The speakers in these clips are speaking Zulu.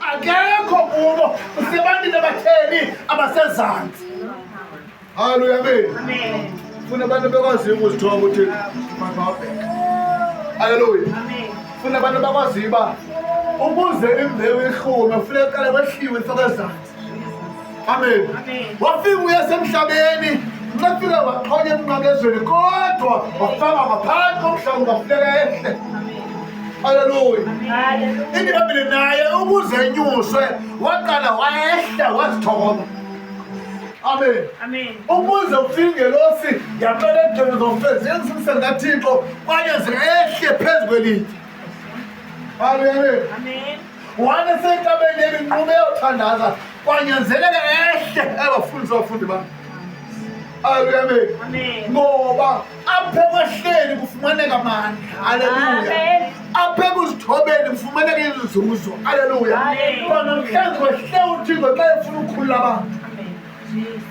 akekho kubo usebantwini abatheni abasezantsi. Haleluya, amen. Funa abantu bekwaziyo ukuzithoba ukuthi mababheke. Haleluya. Funa abantu bakwaziyo uba ukuze imbewu ihlume kufuneka kuqale kwehliwe ifake ezantsi. Amen. Wafika uyasemhlabeni ncefika waqhonya emnqakezweni kodwa wafaka ngaphansi komhlaba ungafuneka ehle. Haleluya. Into iBhayibhile naye ukuze enyuswe waqala wayehla wazithoba. Amen. Ukuze ufike losi yaqala ejonge zomfezi yenzimise ngaThixo kwanyanzeleka ehle phezu kwelitye. Haleluya. Wane sentabeni yeminqumo eyothandaza kwanyanzeleka ehle abafundisi abafundi bami. Haleluya, amen. Ngoba apha kwehleni kufumaneka amandla. Haleluya. Apha ekuzithobeni kufumaneka inzuzo. Haleluya. Namhlanje wehle uThixo xa efuna ukukhulula abantu.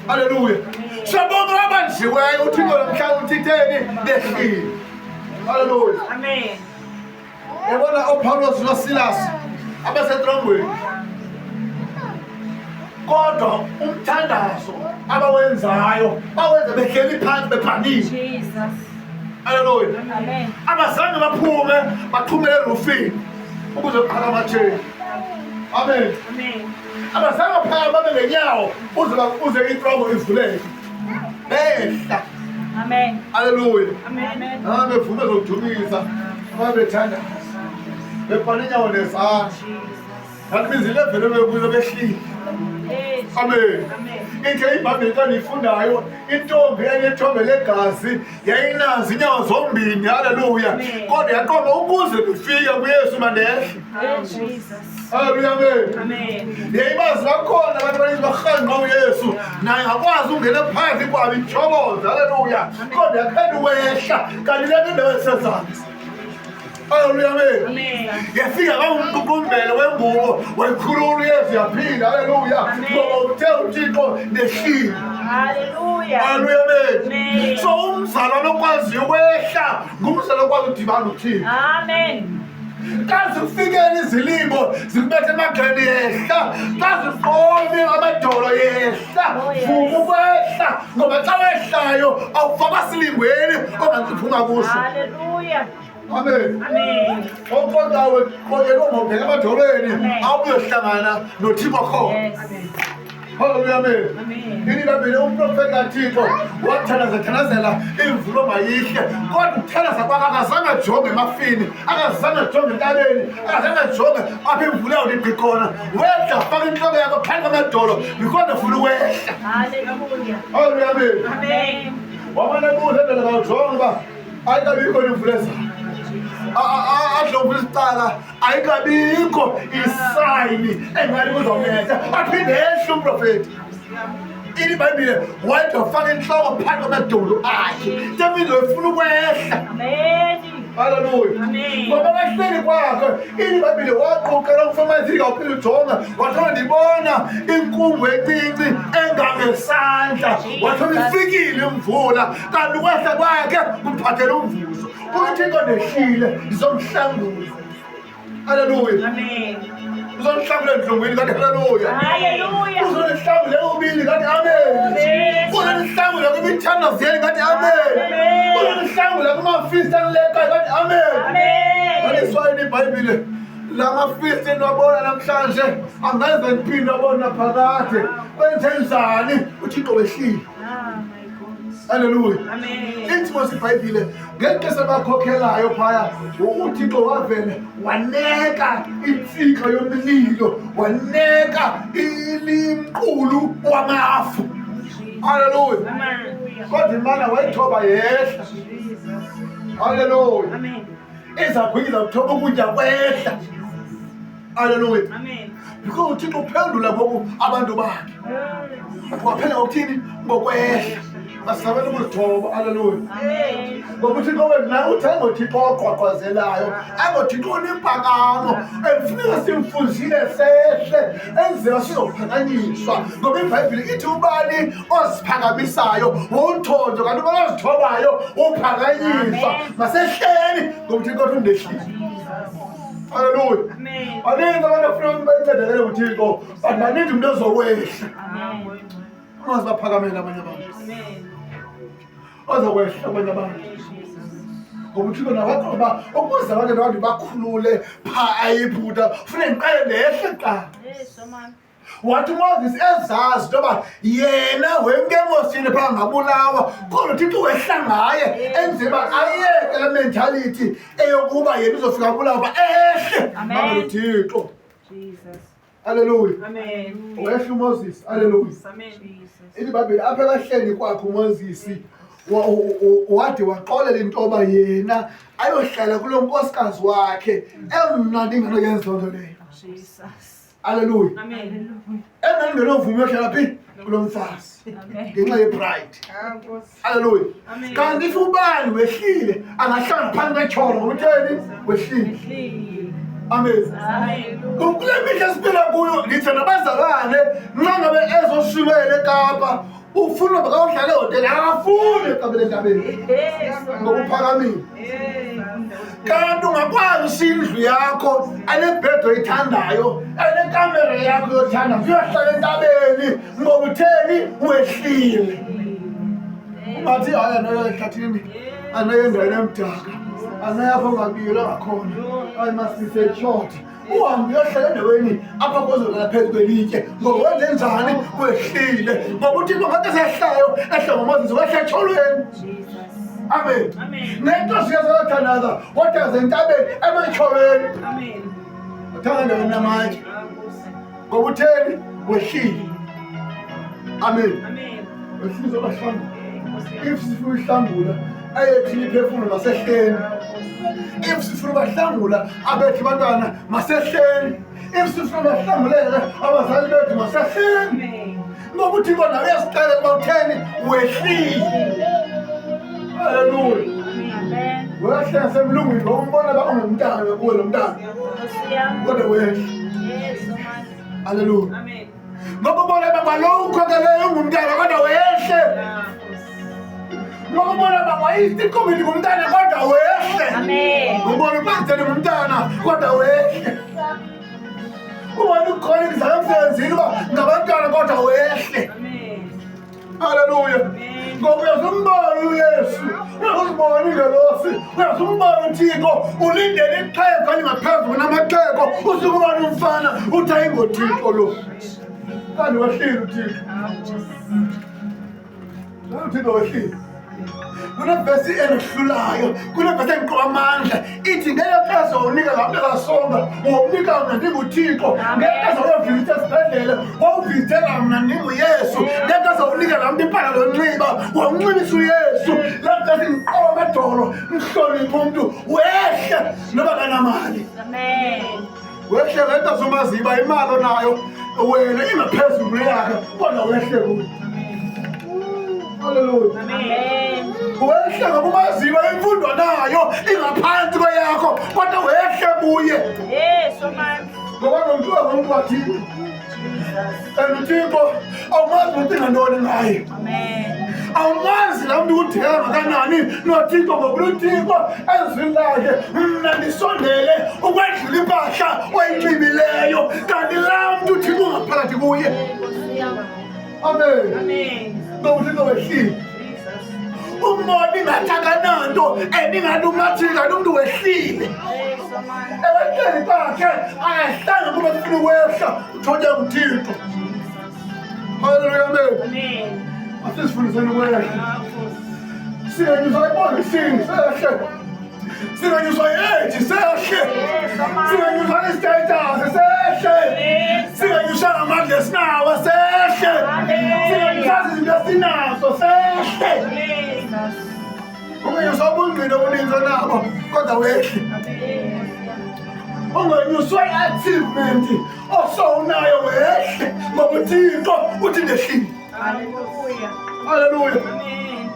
Haleluya. Sabonga abanziweyo uThixo namhlanje uthitheni behlile. Haleluya. Yabona uPawulos noSilas abasetrongweni. Kodwa umthandazo abawenzayo bawenza behleli phansi bephanile. Jesus. Haleluya. Abazange baphume bathumele erufini ukuze kuqala amatheni. Amen. Abazange phakathi babe ngenyawo uze introngo ivuleke. Behla. Amen. Haleluya. Bevume zokudumisa babethandaza bebhala inyawo nezandla. Kanti bizile vele bekuze behlile. Amen. Into iBhayibhile xa niyifundayo intombi enethombe legazi yayinazi inyawo zombini. Haleluya. Kodwa yaqonda ukuze kufike kuYesu mandehle. Haleluya, amen. Yayibazi bakhona abantu abaninzi barhanqa uYesu naye ngakwazi ungena phansi kwabo itshoboza. Haleluya. Kodwa yakhanda uwehla kanti le ndawo esezantsi. Haleluya, amen. Yafika kamqukumbelo wengubo wayikhulula uYesu yaphila. Haleluya. Ngoba uthe uThixo ndehlile. Haleluya. Haleluya, amen. So umzalwane okwaziyo ukwehla ngumzalwane okwazi udibana uThixo. Amen. Xa zifikela izilimo zikubethe emagxeni yehla, xa ziqome amadolo yehla, vuma ukwehla ngoba xa wehlayo awufaka silingweni onganciphunga kuso. Haleluya. Amen. Oqondawe kodwa ongobheka emadolweni awuyohlangana noThixo khona. Haleluya, amen. iBhayibhile umprofeti kaThixo wathanazela imvulo mayihle kodwa ukuthanaza kwakhe akazange ajonge emafini, akazange ajonge entabeni, akazange ajonge apha imvulo yawuliqi khona. Wehla faka intloko yakho phansi kwamadolo because ufuna uwehla. Haleluya, amen. Wabona kuhle endlela kawujonge uba ayikabikho imvulo ezayo. Adlomba isicala ayikabikho isayini engani kuzomeza aphinde ehle umprofeti. iBhayibhile wathi wafaka inhloko phansi kwamadolo akhe David wefuna ukwehla. Haleluya. Ngoba kahleli kwakhe iBhayibhile waqoqela umfamazika uphinde ujonga wathola ndibona inkungu encinci engangesandla wathola ifikile imvula kanti ukwehla kwakhe kumphathela umvuzo. UThixo nehlile ngizomhlanguza. Haleluya. Uzonihlangula endlongweni kanti haleluya. Uzonihlangula ubili kanti amen. Uzonihlangula kwimithandazeli kanti amen. Uzonihlangula kumafista anileka kanti amen. Aliswayini iBhayibhile lamafista enwabona namhlanje angeze ngiphinde wabona phakade. Wenze njani uThixo wehlile. Haleluya. Ithi mos iBhayibhile ngexesha bakhokhelayo phaya uThixo wavele waneka insika yomlilo, waneka ilimqulu wamafu. Haleluya. Kodwa imana wayithoba yehla. Haleluya. Izagwikiza uthoba ukutya kwehla. Haleluya. Because uThixo uphendula ngoku abantu bakhe. Waphela ngokuthini? Ngokwehla. Asabela ukuzithoba. Haleluya. Ngoba uThixo wena uthanda uThixo oqwaqwazelayo, angoThixo onimpakamo ekufuneka simfuzile sehle enziwa sizophakanyiswa. Ngoba iBhayibhile ithi ubani oziphakamisayo uthonzo kanti ubani ozithobayo uphakanyiswa. Masehleni ngoba uThixo undehlile. Haleluya. Amen. Baningi abantu afuna bayincedekele uThixo, but baningi umuntu ozokwehla. Amen. Ungaze baphakamela abanye abantu. Amen. Ozokwehla abanye abantu. Ngoba uThixo nabakhona ukuze abantu bakhulule pha ayiphutha kufanele ngiqale nehle kuqala. Yes, man. Wathi uMoses ezazi ntoba yena wemke emosini phaa ngabulawa kodwa uThixo wehla ngaye enzima ayeke le mentality eyokuba yena uzofika bulawa ba ehle mamela uThixo. Jesus. Hallelujah. Amen. Wehla uMoses. Hallelujah. Amen. Jesus. iBhayibheli apha ekahleni kwakhe uMoses wade waxolela intoba yena ayohlala kulo nkosikazi wakhe emnandi ingenoyenza loo nto leyo. Jesus. Hallelujah. Amen. Engenovumi yohlala phi kulo mfazi Amen. ngenxa yepride. Hallelujah. Amen. Kanti if ubani wehlile angahlala phansi kwetyholo ngoba utheni wehlile. Amen. Amen. Kule mihla siphila kuyo ndithi nabazalwane nxa ngabe ezoshiyela eKapa ufuna bakayohlala ehotele akafuni eKabele Ntabeni ngokuphakamile. Kanti ungakwazi ushiya indlu yakho anebhedi oyithandayo anekamera yakho yothanda uyohlala entabeni ngoba utheni wehlile. Ungathi hayi anoyo ehlathini anoyo endaweni emdaka anoyapho ongabiyela ngakhona I must be said short. Uhambe uyohlala endaweni apha kozolala phezu kwelitye ngoba wenze njani wehlile ngoba uThixo ngathi sehlayo ehla ngoMoses wehla etsholweni. Amen. Amen. Nento siyazothandaza wadaza entabeni ematyholweni. Amen. Uthanda endaweni namatye ngoba utheni wehlile. Amen. Amen. Wehlile zobahlangula. If sifuna uhlangula ayethi iphefumulo masehleni. If sifuna bahlangula abethi bantwana masehleni. If sifuna bahlangulele abazali bethu masehleni. Amen. Ngoba uThixo nawe uyasixelela ukuba utheni wehlile. Hallelujah. Amen. Wehle semlungwini ngokumbona ba ungumntana kuwe lo mntana. Kodwa wehle. Yes, man. Hallelujah. Amen. Ngoba ubona baba lo ukhokeleyo ungumntana kodwa wehle. Ngoba ubona baba isikomiti ngumntana kodwa wehle. Amen. Ubona uphazeni ngumntana kodwa wehle. Ubona ukhona izalo emsebenzini uba ngabantwana kodwa wehle. Amen. Hallelujah. Ngoba uyazimbona uYesu, uyazibona ingelosi, uyazimbona uThixo, ulindele ixhego elingaphezulu namaxhego, usuke ubani umfana uthi ayingoThixo lo. Kanti wehlile uThixo. uThixo wehlile. Kunevesi engihlulayo, kunevesi engiqoba amandla ithi ngeke pheze unika laa nto ezasonga womnika mna ndinguThixo ngeke azowuyovizitha esibhedlele wawuvizithela mna ndinguYesu ngeke azowunika laa mntu impala lonxiba wamnxibisa uYesu laa nto esingiqoba amadolo mhloniphe umntu wehle noba kanamali. Amen. Wehle ngento zomaziba imali onayo wena ingaphezulu yakhe kodwa wehle kuyo. Hallelujah. Amen. Wehle ngokumaziba imfundo nayo ingaphansi kweyakho kodwa wehle kuye. Yes, man. Ngoba nomntu ngumuntu wathini. uThixo awumazi ukuthi ngantoni ngaye. Amen. Awumazi laa mntu udinga kanani noThixo ngoba uThixo ezwini lakhe mna ndisondele ukwedlula impahla oyinxibileyo kanti laa mntu uThixo ungaphakathi kuye. Amen. Amen. Ngoba uThixo wehlile. Umbona ingathi akananto endingathi umathika umntu wehlile. Yes, man. Ewehleli kwakhe akahlanga kuba kufuna ukwehla uthonya uThixo. Hallelujah. Amen. Amen. Asisifundiseni ukwehla. Singenyuswa ibona isini sehle. Singenyuswa i-age sehle. Singenyuswa i-status sehle. Singenyuswa ngamandla esinawo sehle. Singenyuswa izinto esinazo sehle. Ungenyuswa ubungqina obuninzi onabo kodwa wehle. Ungenyuswa i-achievement osowunayo wehle ngoba uThixo uthi ndehlile. Hallelujah. Hallelujah.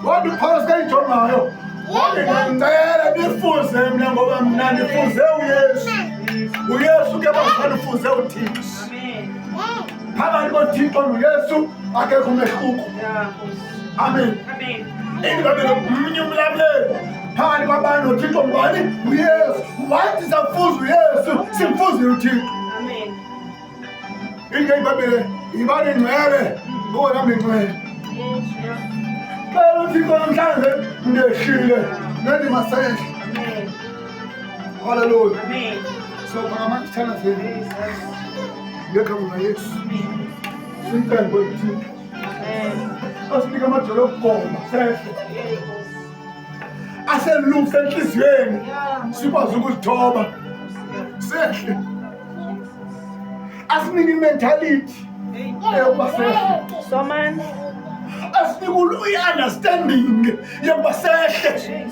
Wathi uPawulos kayijongayo wathi ngicela nifuze mna ngoba mna ndifuze uYesu. uYesu ke bazifana ufuze uThixo. Amen. Phakathi koThixo noYesu akekho umehluko. Yeah. Amen. Amen. Indibabele mnye umlamleli phakathi kwabantu uThixo ngubani? uYesu. Wathi safuza uYesu simfuzile uThixo. Amen. Into ibabele ibani ngcwele ngoba nami ngcwele. Yes, yeah. Xa uThixo namhlanje ndeshile nani masehla. Amen. Hallelujah. Amen. So phakama isithanda senu Jesus. ngegama likaYesu. Amen. Simthembe uThixo. Amen. Asinika amajelo okugoma sehle. Yes. Aselungise enhliziyweni Yeah. sikwazi ukuzithoba sehle. Asinike imentality eyokuba sehle. So man. Asinike i-understanding yokuba sehle.